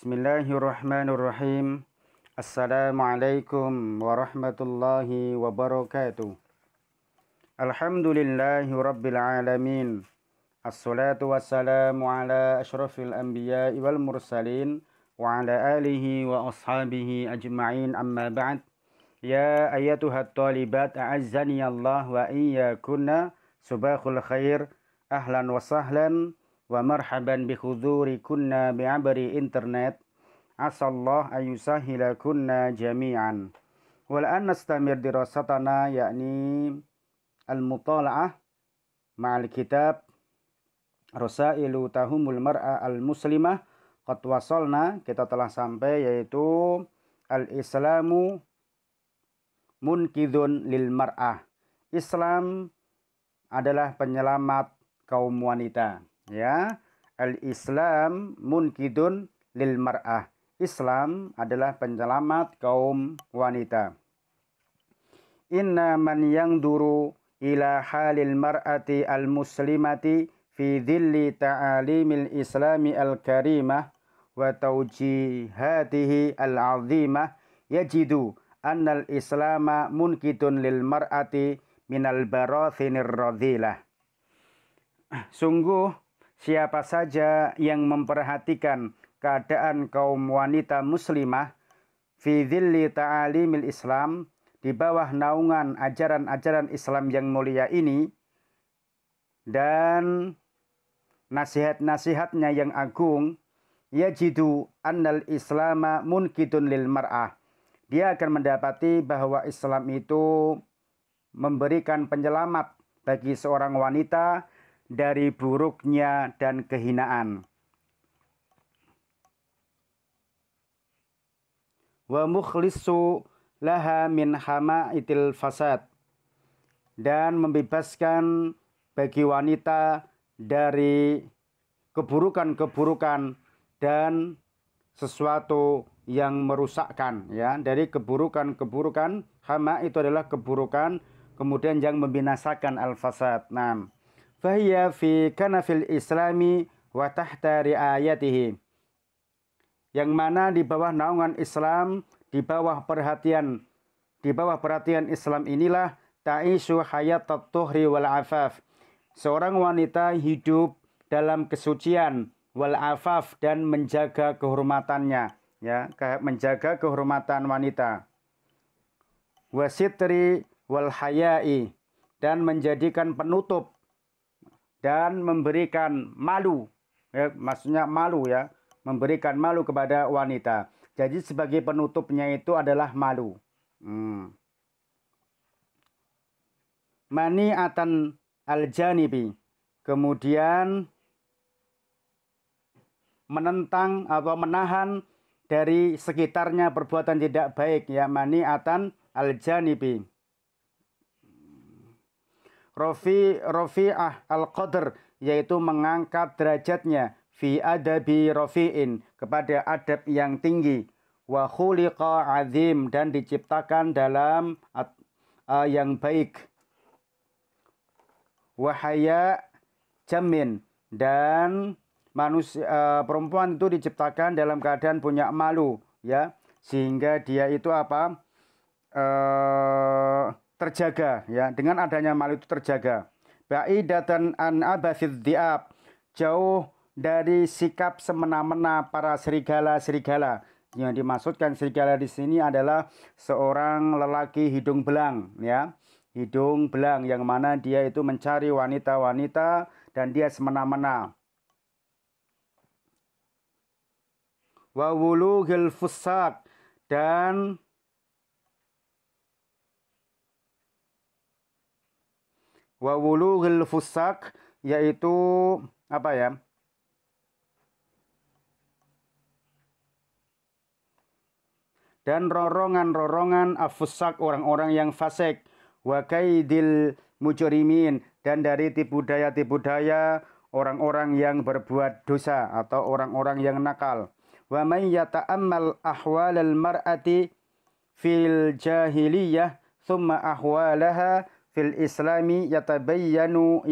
Bismillahirrahmanirrahim. Assalamualaikum warahmatullahi wabarakatuh. Alhamdulillahi rabbil alamin. Assalatu wassalamu ala ashrafil anbiya'i wal mursalin wa ala alihi wa ashabihi ajma'in, amma ba'd. Ya ayyatuhat talibat a'azzani Allah wa iyyakunna subahul khair. Ahlan wa sahlan wa marhaban bi hudurikunna bi'abri internet. Asallah ayusahilakunna jami'an. Wal an nastamir dirasatana yakni al-mutala'ah ma'al kitab Rasailu Tahumul Mar'a al-Muslimah. Qad wasalna, kita telah sampai, yaitu al-Islamu munkidun lil mar'ah. Islam adalah penyelamat kaum wanita, ya. Al-Islam munkidun lil mar'ah. Islam adalah penyelamat kaum wanita. Inna man yangduru ila halil mar'ati al-muslimati fi dhilli ta'alimil islami al-karimah wa tawjihatihi al-azimah yajidu annal islama munkidun lil mar'ati minal barathinir radhilah. Sungguh, siapa saja yang memperhatikan keadaan kaum wanita muslimah fi dhilli ta'alimil Islam, di bawah naungan ajaran-ajaran Islam yang mulia ini dan nasihat-nasihatnya yang agung, yajidu annal islama munkidun lil mar'ah. Dia akan mendapati bahwa Islam itu memberikan penyelamat bagi seorang wanita dari buruknya dan kehinaan. Wa mukhlisu laha min hamaitil fasad, dan membebaskan bagi wanita dari keburukan-keburukan dan sesuatu yang merusakkan, ya, dari keburukan-keburukan. Hama itu adalah keburukan, kemudian yang membinasakan al-fasad. Nah, fahiya fi kanafil islami wa tahta riayatihi, yang mana di bawah naungan Islam, di bawah perhatian Islam inilah ta'ishu hayatat tuhri wal afaf. Seorang wanita hidup dalam kesucian wal afaf, dan menjaga kehormatannya, ya, menjaga kehormatan wanita. Wasitri wal hayai, dan menjadikan penutup dan memberikan malu, ya, maksudnya malu, ya, memberikan malu kepada wanita. Jadi sebagai penutupnya itu adalah malu. Mani'atan al-janibi, kemudian menentang atau menahan dari sekitarnya perbuatan tidak baik, ya, mani'atan al-janibi. Rafi'ah al-qadr, yaitu mengangkat derajatnya, fi adabi rafi'in, kepada adab yang tinggi, wa khuliqa azim, dan diciptakan dalam yang baik, wa haya jamin, dan manusia perempuan itu diciptakan dalam keadaan punya malu, ya, sehingga dia itu apa? Terjaga, ya, dengan adanya malu itu terjaga. Ba'idatan an abathid dhi'ab, jauh dari sikap semena-mena para serigala-serigala. Yang dimaksudkan serigala di sini adalah seorang lelaki hidung belang, ya, hidung belang, yang mana dia itu mencari wanita-wanita dan dia semena-mena. Wa wulughil fusaq, dan wa wulughil fusaq, yaitu apa, ya? Dan rorongan-rorongan afusak, orang-orang yang fasik. Wa kaidil mujrimin, dan dari tipu daya-tipu daya orang-orang yang berbuat dosa atau orang-orang yang nakal. Wa may yata'ammal ahwalal mar'ati fil jahiliyah thumma ahwalaha fil islami yatabayyanu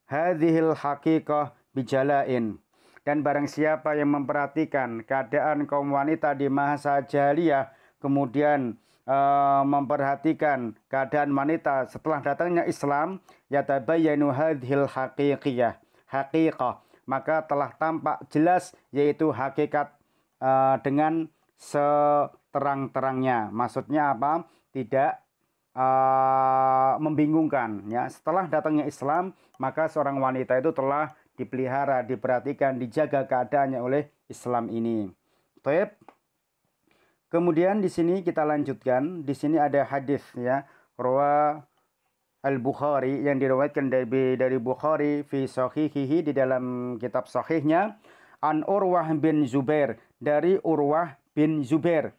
hadhil haqiqah bijalain. Dan barang siapa yang memperhatikan keadaan kaum wanita di masa jahiliyah, kemudian memperhatikan keadaan wanita setelah datangnya Islam, yatabayyanu hadhil haqiqah, maka telah tampak jelas yaitu hakikat dengan seterang-terangnya. Maksudnya apa? Tidak membingungkan, ya. Setelah datangnya Islam, maka seorang wanita itu telah dipelihara, diperhatikan, dijaga keadaannya oleh Islam ini. Baik. Kemudian di sini kita lanjutkan. Di sini ada hadis, ya, rawa Al-Bukhari, yang diriwayatkan dari Bukhari fi sahihihi, di dalam kitab sahihnya, an Urwah bin Zubair, dari Urwah bin Zubair.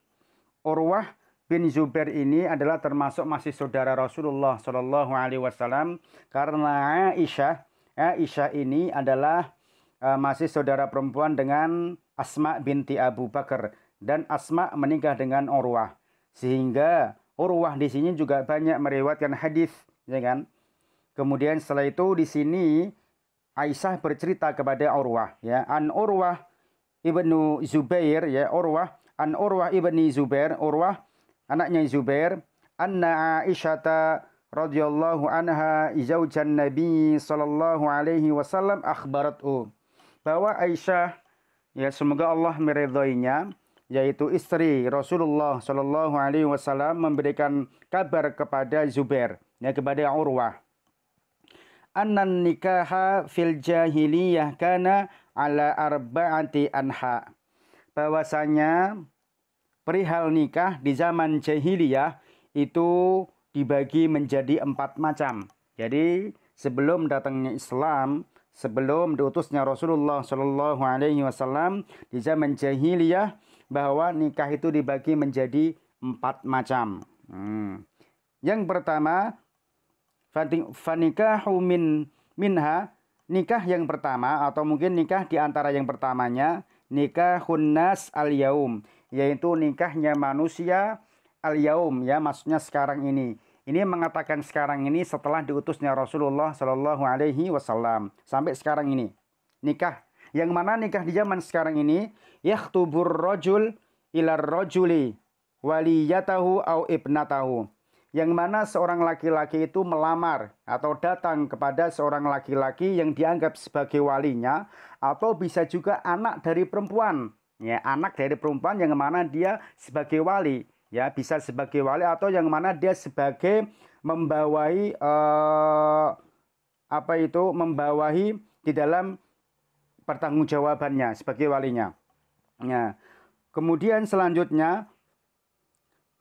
Urwah bin Zubair ini adalah termasuk masih saudara Rasulullah Shallallahu Alaihi Wasallam, karena Aisyah ini adalah masih saudara perempuan dengan Asma binti Abu Bakar, dan Asma menikah dengan Urwah, sehingga Urwah di sini juga banyak meriwayatkan hadis, ya kan? Kemudian setelah itu di sini Aisyah bercerita kepada Urwah, ya, an Urwah ibnu Zubair, ya, Urwah an Urwah ibni Zubair, Urwah anaknya Zubair, anna Aisyata radhiyallahu anha zaujan Nabi sallallahu alaihi wasallam akhbaratu, bahwa Aisyah, ya, semoga Allah meridhoinya, yaitu istri Rasulullah sallallahu alaihi wasallam, memberikan kabar kepada Zubair, ya, kepada Urwah, annan nikaha fil jahiliyah kana ala arba'ati anha, bahwasanya perihal nikah di zaman jahiliyah itu dibagi menjadi 4 macam. Jadi sebelum datangnya Islam, sebelum diutusnya Rasulullah Shallallahu Alaihi Wasallam, di zaman jahiliyah, bahwa nikah itu dibagi menjadi 4 macam. Yang pertama, fanikahu minha, nikah yang pertama, atau mungkin nikah di antara yang pertamanya, nikahun nas al-yaum, yaitu nikahnya manusia al-yaum, ya, maksudnya sekarang ini. Ini mengatakan sekarang ini setelah diutusnya Rasulullah Shallallahu Alaihi Wasallam sampai sekarang ini. Nikah yang mana nikah di zaman sekarang ini, yakhtubur rajul ilar rajuli waliyatahu au ibnatahu, yang mana seorang laki-laki itu melamar atau datang kepada seorang laki-laki yang dianggap sebagai walinya, atau bisa juga anak dari perempuan, ya, anak dari perempuan yang mana dia sebagai wali, ya, bisa sebagai wali, atau yang mana dia sebagai membawahi membawahi di dalam pertanggungjawabannya sebagai walinya. Ya. Kemudian selanjutnya,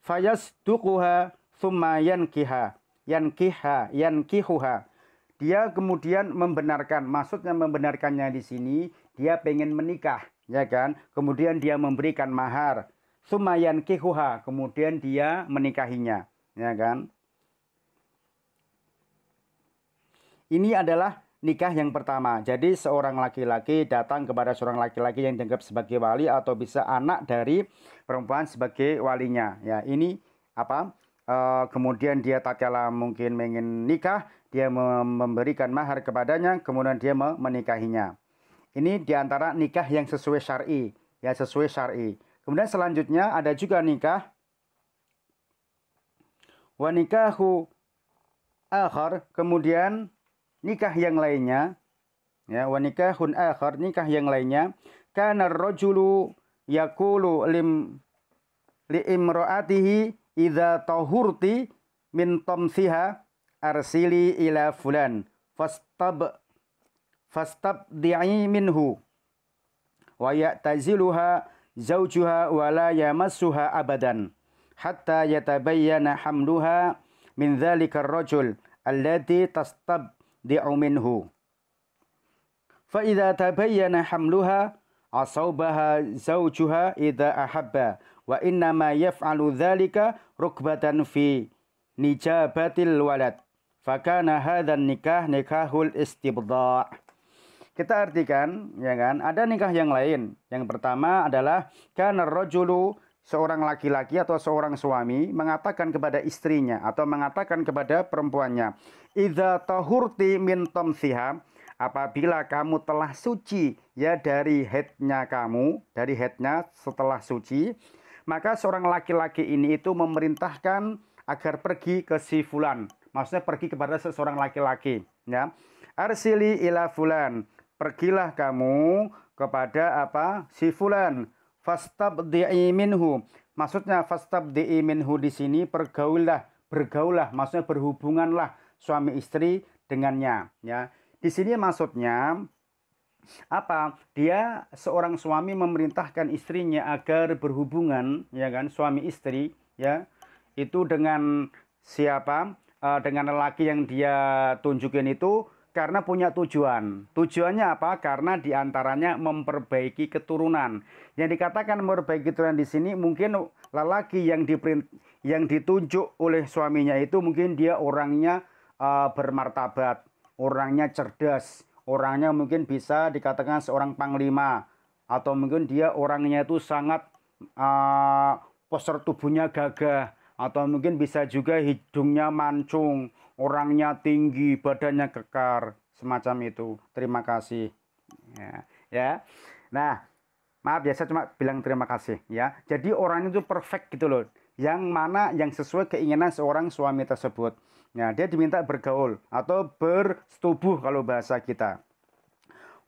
fayasduquha thumma yankihuha. Dia kemudian membenarkan, maksudnya membenarkannya di sini dia pengen menikah, ya kan? Kemudian dia memberikan mahar. Thumma yankihuha, kemudian dia menikahinya, ya kan? Ini adalah nikah yang pertama. Jadi seorang laki-laki datang kepada seorang laki-laki yang dianggap sebagai wali, atau bisa anak dari perempuan sebagai walinya. Ya, ini apa? Kemudian dia tatkala mungkin ingin nikah, dia memberikan mahar kepadanya, kemudian dia menikahinya. Ini diantara nikah yang sesuai syar'i, ya, sesuai syar'i. Kemudian selanjutnya ada juga nikah wa nikahu akhar, kemudian nikah yang lainnya, ya, wa nikahun akhar, nikah yang lainnya, kana ar-rajulu yaqulu li imraatihi idza tahurti min tamsiha arsili ila fulan fastabdi'i minhu wa ya'taziluha zawjuha wa la yamassuha abadan hatta yatabayyana hamluha min dhalika ar-rajul alladhi tastabdi'u minhu fa idza tabayyana hamluha asaubaha zawjuha idza ahabba wa innama yaf'alu dzalika rukbatan fi nijabatil walad fakana hadzal nikah nikahul istibdha'. Kita artikan, ya kan, ada nikah yang lain. Yang pertama adalah kana rajulu, seorang laki-laki atau seorang suami mengatakan kepada istrinya atau mengatakan kepada perempuannya, idza tahurti min tamsiha, apabila kamu telah suci ya dari haidnya setelah suci, maka seorang laki-laki ini itu memerintahkan agar pergi ke si fulan. Maksudnya pergi kepada seseorang laki-laki, ya. Arsili ila fulan, pergilah kamu kepada apa? Si fulan. Fastabdi'i minhu. Maksudnya fastabdi'i minhu di sini bergaullah, maksudnya berhubunganlah suami istri dengannya, ya. Di sini maksudnya apa? Dia seorang suami memerintahkan istrinya agar berhubungan, ya kan, suami istri, ya. Itu dengan siapa? Dengan lelaki yang dia tunjukin itu karena punya tujuan. Tujuannya apa? Karena diantaranya memperbaiki keturunan. Yang dikatakan memperbaiki keturunan di sini mungkin lelaki yang ditunjuk oleh suaminya itu mungkin dia orangnya bermartabat, orangnya cerdas, orangnya mungkin bisa dikatakan seorang panglima, atau mungkin dia orangnya itu sangat postur tubuhnya gagah, atau mungkin bisa juga hidungnya mancung, orangnya tinggi, badannya kekar, semacam itu. Terima kasih. Ya. Nah, maaf ya, saya cuma bilang terima kasih ya. Jadi orang itu perfect gitu loh. Yang mana yang sesuai keinginan seorang suami tersebut. Nah, dia diminta bergaul atau bersetubuh kalau bahasa kita.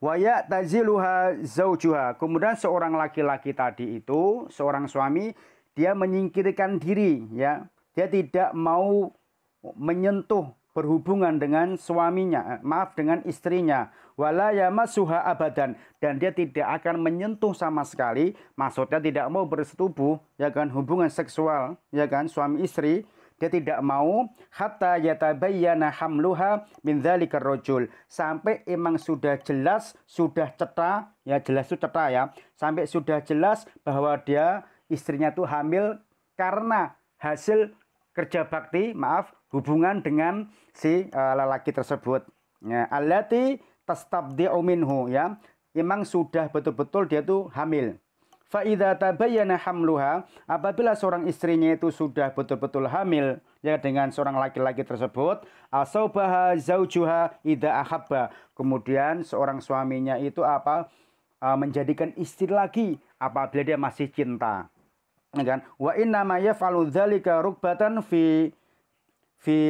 Wa ya'taziluha zaujuha. Kemudian seorang laki-laki tadi itu, seorang suami, dia menyingkirkan diri, ya. Dia tidak mau menyentuh berhubungan dengan suaminya, dengan istrinya. Wala yamassuha abadan, dan dia tidak akan menyentuh sama sekali, maksudnya tidak mau bersetubuh, ya kan, hubungan seksual, ya kan, suami istri. Dia tidak mau hatta yatabayyana hamluha min dzalikar rajul, sampai emang sudah jelas, sudah cetha, ya jelas itu cetha ya, sampai sudah jelas bahwa dia istrinya tuh hamil karena hasil kerja bakti, hubungan dengan si lelaki tersebut. Ya, allati tastabdi'u minhu, ya. Memang sudah betul-betul dia tuh hamil. Fa idza tabayyana hamluha, apabila seorang istrinya itu sudah betul-betul hamil ya dengan seorang laki-laki tersebut, asaubaha zaujuha idza ahabba. Kemudian seorang suaminya itu menjadikan istri lagi apabila dia masih cinta. Ya kan? Wa inna ma yaf'alu dzalika rugbatan fi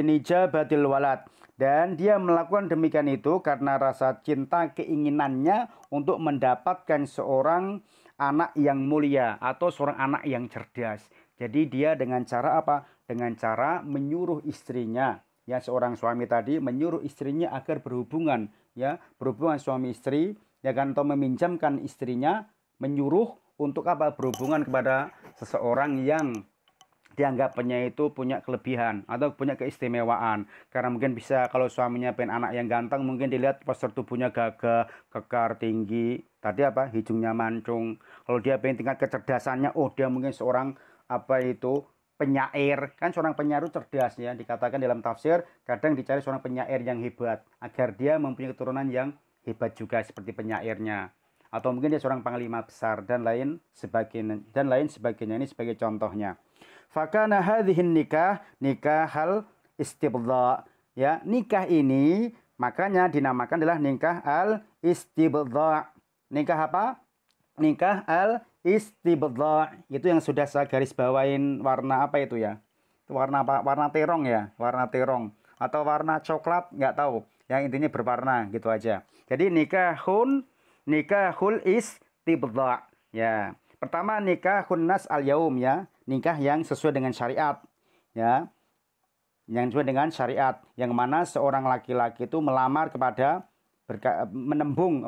nijabatil walad. Dan dia melakukan demikian itu karena rasa cinta keinginannya untuk mendapatkan seorang anak yang mulia atau seorang anak yang cerdas. Jadi dia dengan cara apa? Dengan cara menyuruh istrinya, ya, seorang suami tadi menyuruh istrinya agar berhubungan, ya, berhubungan suami istri, ya kan, atau meminjamkan istrinya, menyuruh untuk apa? Berhubungan kepada seseorang yang dianggapnya itu punya kelebihan atau punya keistimewaan. Karena mungkin bisa kalau suaminya pengen anak yang ganteng, mungkin dilihat postur tubuhnya gagah, kekar, tinggi. Tadi hidungnya mancung. Kalau dia pengen tingkat kecerdasannya, dia mungkin seorang penyair. Kan seorang penyair itu cerdas ya. Dikatakan dalam tafsir, kadang dicari seorang penyair yang hebat agar dia mempunyai keturunan yang hebat juga seperti penyairnya. Atau mungkin dia seorang panglima besar dan lain sebagainya. Ini sebagai contohnya. Fakana hadhihin nikah hal istibdha, ya, nikah ini makanya dinamakan adalah nikah al istibdha. Nikah apa? Nikah al istibdha. Itu yang sudah saya garis bawain warna apa itu ya? Itu warna apa? Warna terong ya, warna terong atau warna coklat, nggak tahu. Yang intinya berwarna gitu aja. Jadi nikahul istibdha, ya. Pertama nikahun nas al yaum, ya. Nikah yang sesuai dengan syariat, ya, yang sesuai dengan syariat, yang mana seorang laki-laki itu melamar kepada menembung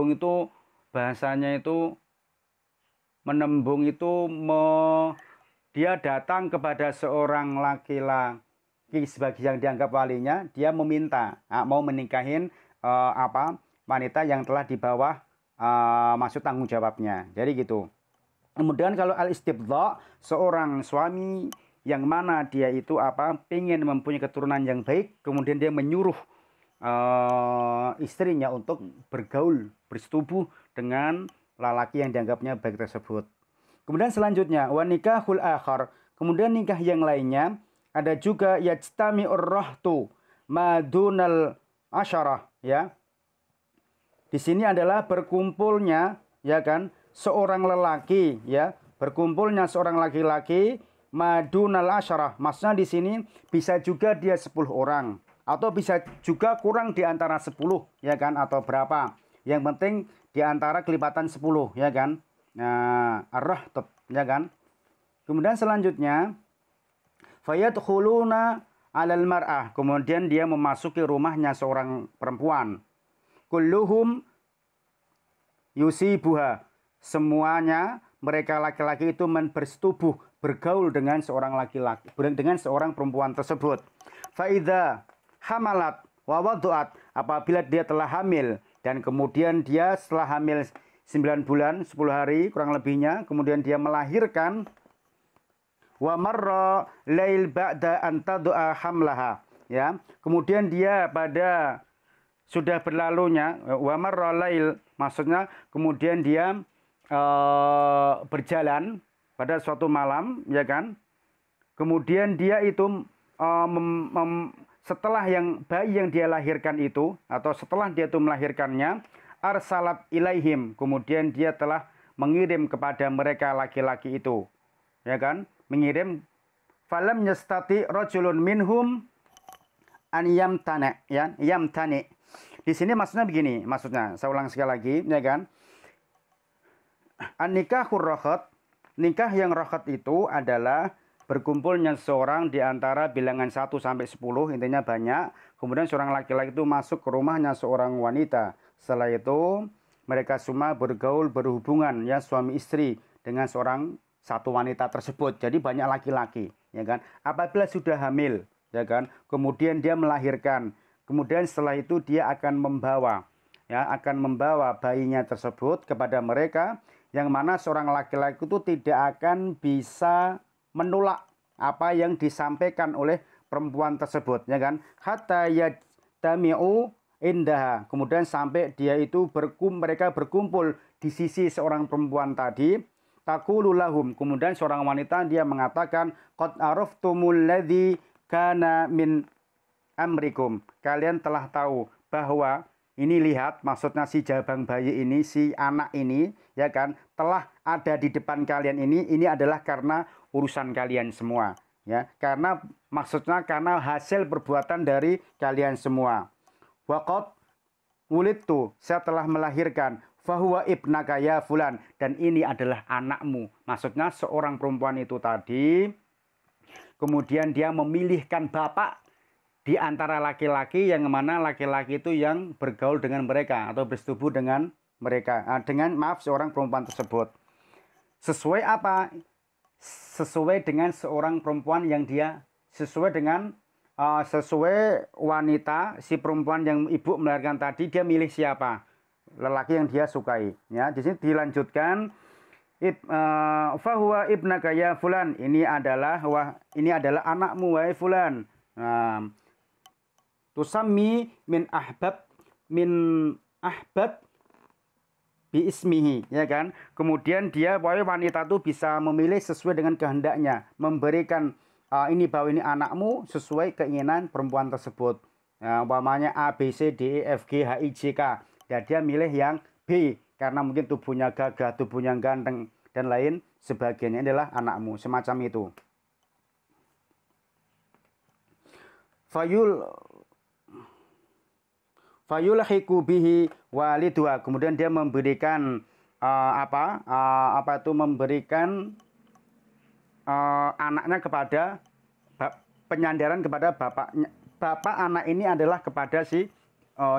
itu bahasanya itu menembung itu dia datang kepada seorang laki-laki sebagai yang dianggap walinya, dia meminta mau menikahin wanita yang telah di bawah maksud tanggung jawabnya. Jadi gitu. Kemudian kalau al-istibdha, seorang suami yang mana dia itu pengen mempunyai keturunan yang baik, kemudian dia menyuruh istrinya untuk bergaul, bersetubuh dengan lelaki yang dianggapnya baik tersebut. Kemudian selanjutnya wa nikahul akhar, kemudian nikah yang lainnya ada juga yajtami'ur rahtu madunal asyarah, ya. Di sini adalah berkumpulnya, ya kan, seorang lelaki, ya, berkumpulnya seorang laki-laki madunal asyarah. Maksudnya di sini bisa juga dia 10 orang atau bisa juga kurang di antara 10, ya kan, atau berapa. Yang penting di antara kelipatan 10, ya kan. Nah, ar-rahtat, ya kan. Kemudian selanjutnya fayadkhuluna 'alal mar'ah. Kemudian dia memasuki rumahnya seorang perempuan. Kulluhum yusibuha. Semuanya mereka laki-laki itu bersetubuh bergaul dengan seorang laki-laki, dengan seorang perempuan tersebut. Faidza hamalat wa wadu'at. Apabila dia telah hamil dan kemudian dia setelah hamil 9 bulan 10 hari kurang lebihnya, kemudian dia melahirkan, wa marra lail ba'da an tad'a hamlaha, ya. Kemudian dia pada sudah berlalunya wa marra lail, maksudnya kemudian dia berjalan pada suatu malam, ya kan. Kemudian dia itu setelah yang bayi yang dia lahirkan itu, atau setelah dia itu melahirkannya, arsalat ilaihim, kemudian dia telah mengirim kepada mereka laki-laki itu, ya kan, mengirim. Falam yastati rajulun minhum an yamtana, ya, yamtani. Di sini maksudnya begini, maksudnya saya ulang sekali lagi, ya kan. An-nikahur rakhat, nikah yang rakhat itu adalah berkumpulnya seorang di antara bilangan 1 sampai 10, intinya banyak. Kemudian seorang laki-laki itu masuk ke rumahnya seorang wanita. Setelah itu mereka semua bergaul, berhubungan, ya, suami istri dengan satu wanita tersebut. Jadi banyak laki-laki, ya kan. Apabila sudah hamil, ya kan, kemudian dia melahirkan. Kemudian setelah itu dia akan membawa, ya, akan membawa bayinya tersebut kepada mereka, yang mana seorang laki-laki itu tidak akan bisa menolak apa yang disampaikan oleh perempuan tersebut, ya kan. Hatta yajtami'u indaha. Kemudian sampai dia itu mereka berkumpul di sisi seorang perempuan tadi. Taqulu lahum. Kemudian seorang wanita dia mengatakan, qad araftumul ladzi kana min amrikum. Kalian telah tahu bahwa ini, lihat, maksudnya si jabang bayi ini, si anak ini, ya kan, telah ada di depan kalian ini adalah karena urusan kalian semua, ya. Karena maksudnya karena hasil perbuatan dari kalian semua. Waqad wulidtu, saya telah melahirkan, fahuwa ibnaka ya fulan, dan ini adalah anakmu. Maksudnya seorang perempuan itu tadi kemudian dia memilihkan bapak di antara laki-laki, yang mana laki-laki itu yang bergaul dengan mereka atau bersetubuh dengan mereka, seorang perempuan tersebut. Sesuai apa? Sesuai dengan seorang perempuan yang dia sesuai dengan sesuai wanita, si perempuan yang ibu melahirkan tadi, dia milih siapa? Lelaki yang dia sukai, ya. Di sini dilanjutkan, fahuwa ibnaka ya fulan, ini adalah anakmu wahai fulan. Tusammi min ahbab bi ismihi, ya kan. Kemudian dia, wanita itu bisa memilih sesuai dengan kehendaknya, memberikan bahwa ini anakmu sesuai keinginan perempuan tersebut. Umpamanya A, B, C, D, E, F, G, H, I, J, K. Ya, dia milih yang B karena mungkin tubuhnya gagah, tubuhnya ganteng, dan lain sebagainya. Ini adalah anakmu, semacam itu. Fayulhiqu bihi walidha. Kemudian dia memberikan memberikan anaknya kepada penyandaran kepada bapaknya. Bapak anak ini adalah kepada si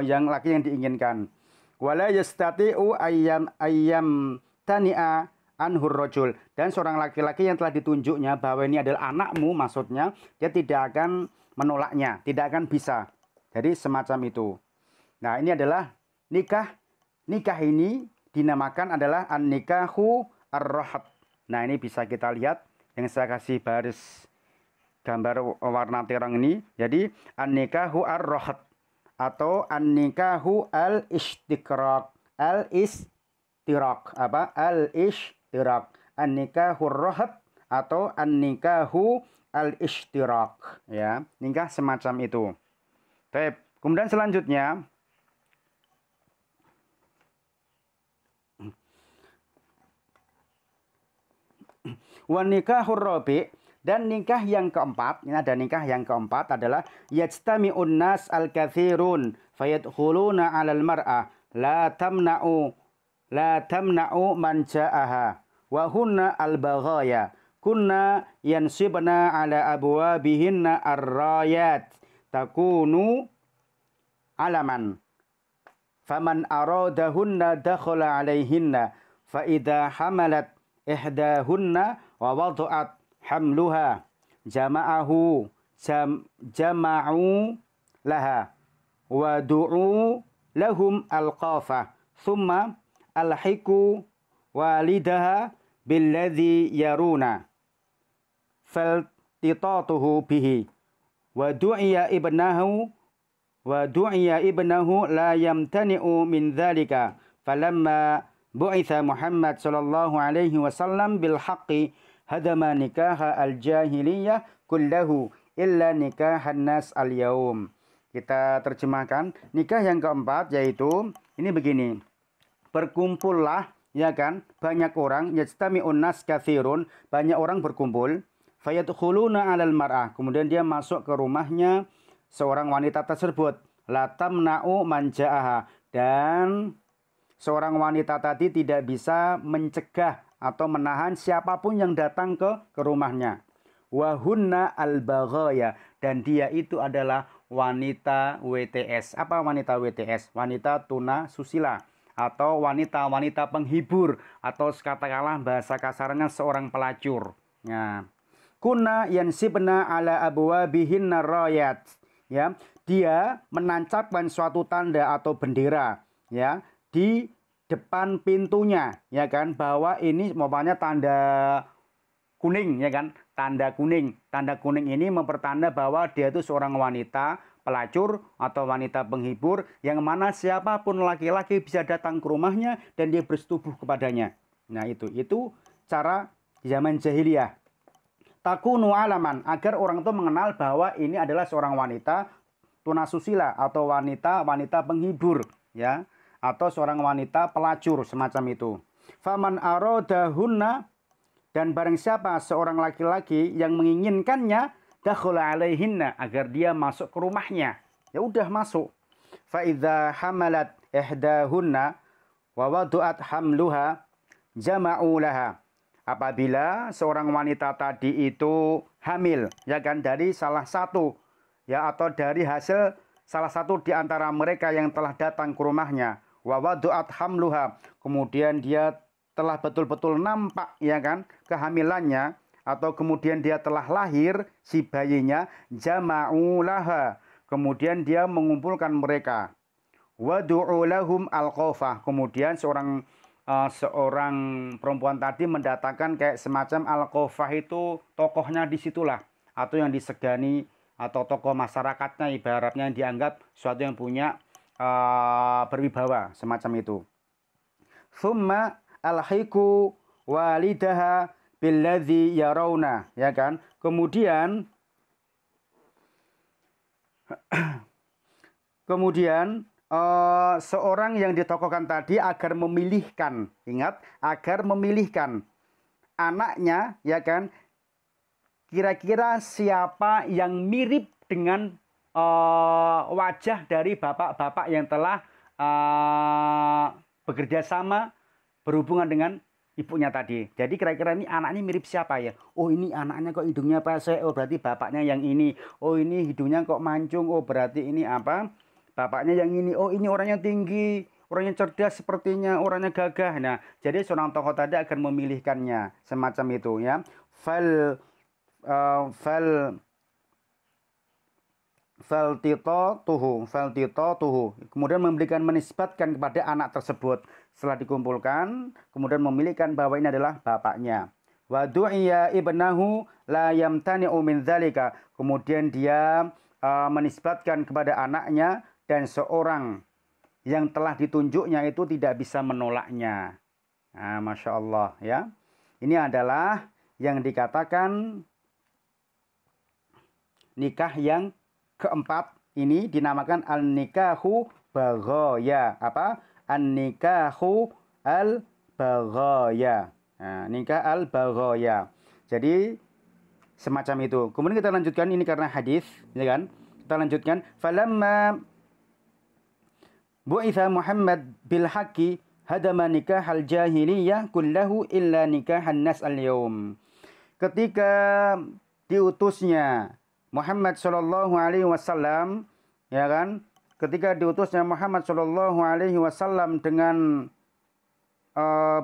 yang laki yang diinginkan. Wala yastati'u ayyam tani'a anhur rajul, dan seorang laki-laki yang telah ditunjuknya bahwa ini adalah anakmu, maksudnya dia tidak akan menolaknya, tidak akan bisa. Jadi semacam itu. Nah, ini adalah nikah. Nikah ini dinamakan adalah an-nikahu ar-rahat. Nah, ini bisa kita lihat yang saya kasih baris gambar warna terang ini. Jadi an-nikahu ar-rahat atau an-nikahu al-ishtirak. Al-ishtirak apa? Al-ishtirak. An-nikahu ar-rahat atau an-nikahu al-ishtirak, ya. Nikah semacam itu. Baik. Kemudian selanjutnya Wa nikahur rabi', dan nikah yang keempat, ini ada nikah yang keempat adalah yajtami'un nas al-katsirun fayadkhuluna 'alal mar'ah la tamna'u man ja'aha wa hunna al-baghaya kunna yansibna 'ala abwabihinna ar-rayat takunu alaman faman aradahunna dakhala 'alaihinna fa idza hamalat ihdahunna wa wada'at hamluha jama'u laha wa du'u lahum alqafa thumma alhiku walidaha billadhi yaruna faltitatuhu bihi wa du'iya ibnahu la yamtani'u min dhalika falamma bu'itha Muhammad sallallahu alaihi wasallam bil haqqi hadama nikaha al-jahiliyah kullahu illa nikahan nas al-yaum. Kita terjemahkan nikah yang keempat yaitu ini begini. Berkumpullah, ya kan, banyak orang, yajtami'un nas katsirun, banyak orang berkumpul, fayadkhuluna 'alal mar'ah, kemudian dia masuk ke rumahnya seorang wanita tersebut, la tamna'u man ja'aha, dan seorang wanita tadi tidak bisa mencegah atau menahan siapapun yang datang ke rumahnya. Wahunna al-baghaya, dan dia itu adalah wanita WTS. Apa wanita WTS? Wanita tuna susila atau wanita-wanita penghibur atau katakanlah bahasa kasarnya seorang pelacur. Nah, kunna yansibna ala abwabihinna rayat. Ya, dia menancapkan suatu tanda atau bendera ya di depan pintunya, ya kan, bahwa ini umpamanya tanda kuning, ya kan, tanda kuning. Tanda kuning ini mempertanda bahwa dia itu seorang wanita pelacur atau wanita penghibur yang mana siapapun laki-laki bisa datang ke rumahnya dan dia bersetubuh kepadanya. Nah, itu cara zaman jahiliyah. Takunu alaman, agar orang itu mengenal bahwa ini adalah seorang wanita tunasusila atau wanita penghibur, ya, atau seorang wanita pelacur semacam itu. Faman aradahunna, dan barang siapa seorang laki-laki yang menginginkannya, dakhala alaihinna, agar dia masuk ke rumahnya. Ya udah masuk. Fa idza hamalat ihdahunna wa wadu'at hamluha jama'u laha. Apabila seorang wanita tadi itu hamil, ya kan, dari salah satu, ya, atau dari hasil salah satu di antara mereka yang telah datang ke rumahnya, wa wadu'at hamluha, kemudian dia telah betul-betul nampak, ya kan, kehamilannya, atau kemudian dia telah lahir si bayinya, jama'u laha, kemudian dia mengumpulkan mereka, wa du'u lahum alqafah, kemudian seorang perempuan tadi mendatangkan kayak semacam alqafah, itu tokohnya disitulah, atau yang disegani, atau tokoh masyarakatnya, ibaratnya yang dianggap suatu yang punya berwibawa semacam itu. Thumma alhiku walidaha billadzi yarawna, ya kan, kemudian seorang yang ditokohkan tadi agar memilihkan, ingat, agar memilihkan anaknya, ya kan, kira-kira siapa yang mirip dengan wajah dari bapak-bapak yang telah bekerja sama berhubungan dengan ibunya tadi. Jadi kira-kira ini anaknya mirip siapa ya? Oh, ini anaknya kok hidungnya pesek, oh berarti bapaknya yang ini. Oh, ini hidungnya kok mancung, oh berarti ini apa? Bapaknya yang ini. Oh, ini orangnya tinggi, orangnya cerdas sepertinya, orangnya gagah. Nah, jadi seorang tokoh tadi akan memilihkannya semacam itu, ya. Faltitatuhu, kemudian menisbatkan kepada anak tersebut. Setelah dikumpulkan, kemudian memilihkan bahwa ini adalah bapaknya. Wa du'iya ibnahu la yamtani'u min dzalika, kemudian dia menisbatkan kepada anaknya, dan seorang yang telah ditunjuknya itu tidak bisa menolaknya. Nah, Masya Allah, ya. Ini adalah yang dikatakan nikah yang keempat, ini dinamakan al-nikahu baghaya. Apa? An-nikahu al-baghaya. Nah, nikah al-baghaya. Jadi semacam itu. Kemudian kita lanjutkan, ini karena hadis, ya kan? Kita lanjutkan, falamma bu'itha Muhammad bil haqqi hadama nikahal jahiliyah kullahu illa nikahan nas al-yawm. Ketika diutusnya Muhammad sallallahu alaihi wasallam, ya kan? Ketika diutusnya Muhammad sallallahu alaihi wasallam dengan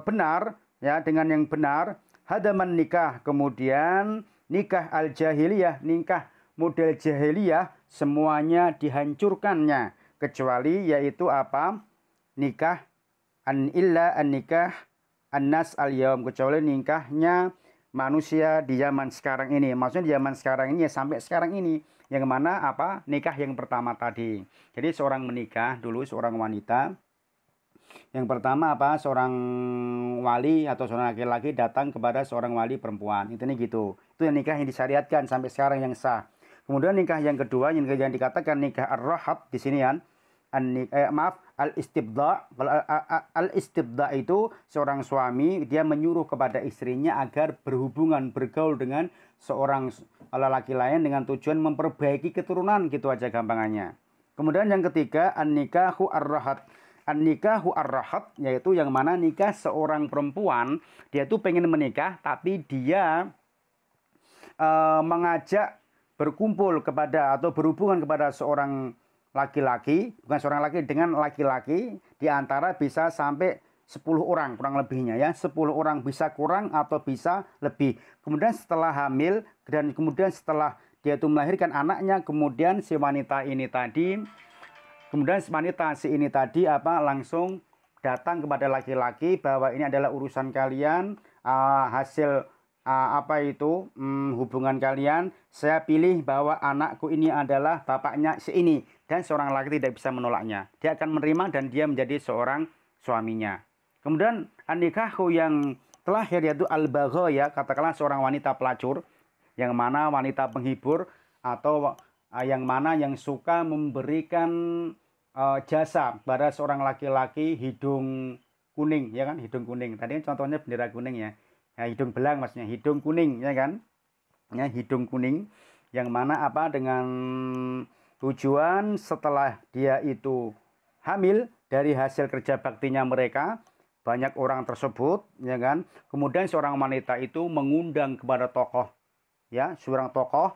benar, ya, dengan yang benar, hadaman nikah, kemudian nikah al-jahiliyah, nikah model jahiliyah semuanya dihancurkannya, kecuali yaitu apa? Nikah an nikah an-nas al-yaum, kecuali nikahnya manusia di zaman sekarang ini. Maksudnya di zaman sekarang ini ya sampai sekarang ini, yang mana apa? Nikah yang pertama tadi. Jadi seorang menikah dulu, seorang wanita, yang pertama apa? Seorang wali atau seorang laki-laki datang kepada seorang wali perempuan. Intinya gitu. Itu yang nikah yang disyariatkan sampai sekarang yang sah. Kemudian nikah yang kedua yang dikatakan nikah ar-rahab di sini kan. Al-istibda. Al-istibda itu seorang suami dia menyuruh kepada istrinya agar berhubungan, bergaul dengan seorang laki lain dengan tujuan memperbaiki keturunan, gitu aja gampangannya. Kemudian yang ketiga an-nikahu ar-rahab. An-nikahu ar-rahab yaitu yang mana nikah seorang perempuan, dia tuh pengen menikah tapi dia mengajak berkumpul kepada atau berhubungan kepada seorang laki-laki, bukan seorang laki dengan laki-laki, di antara bisa sampai 10 orang kurang lebihnya ya, 10 orang, bisa kurang atau bisa lebih. Kemudian setelah hamil dan kemudian setelah dia itu melahirkan anaknya, kemudian si wanita ini tadi langsung datang kepada laki-laki bahwa ini adalah urusan kalian, hasil hubungan kalian, saya pilih bahwa anakku ini adalah bapaknya si ini, dan seorang laki tidak bisa menolaknya. Dia akan menerima dan dia menjadi seorang suaminya. Kemudian an-nikahu yang terakhir yaitu al-bagha, ya, katakanlah seorang wanita pelacur, yang mana wanita penghibur atau yang mana yang suka memberikan jasa pada seorang laki-laki hidung kuning, ya kan, hidung kuning. Tadi contohnya bendera kuning ya. Ya, hidung belang maksudnya, hidung kuning, ya kan? Ya, hidung kuning yang mana apa? Dengan tujuan setelah dia itu hamil dari hasil kerja baktinya mereka, banyak orang tersebut, ya kan? Kemudian seorang wanita itu mengundang kepada tokoh, ya, seorang tokoh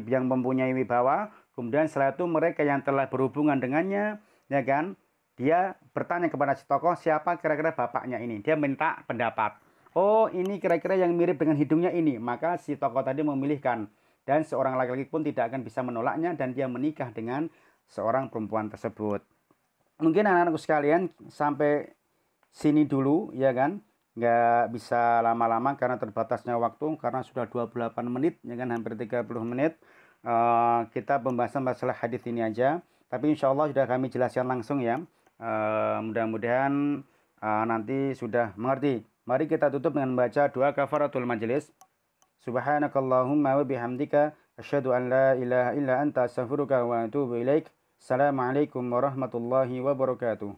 yang mempunyai wibawa. Kemudian setelah itu mereka yang telah berhubungan dengannya, ya kan, dia bertanya kepada si tokoh, siapa kira-kira bapaknya ini. Dia minta pendapat. Oh, ini kira-kira yang mirip dengan hidungnya ini. Maka si tokoh tadi memilihkan. Dan seorang laki-laki pun tidak akan bisa menolaknya dan dia menikah dengan seorang perempuan tersebut. Mungkin anak-anakku sekalian sampai sini dulu, ya kan. Nggak bisa lama-lama karena terbatasnya waktu, karena sudah 28 menit, ya kan, hampir 30 menit. Kita pembahasan masalah hadis ini aja, tapi insya Allah sudah kami jelaskan langsung ya. Mudah-mudahan nanti sudah mengerti. Mari kita tutup dengan membaca doa kafaratul majelis. Subhanakallahumma wa bihamdika asyhadu an la ilaha illa anta astaghfiruka wa atubu ilaik. Assalamualaikum warahmatullahi wabarakatuh.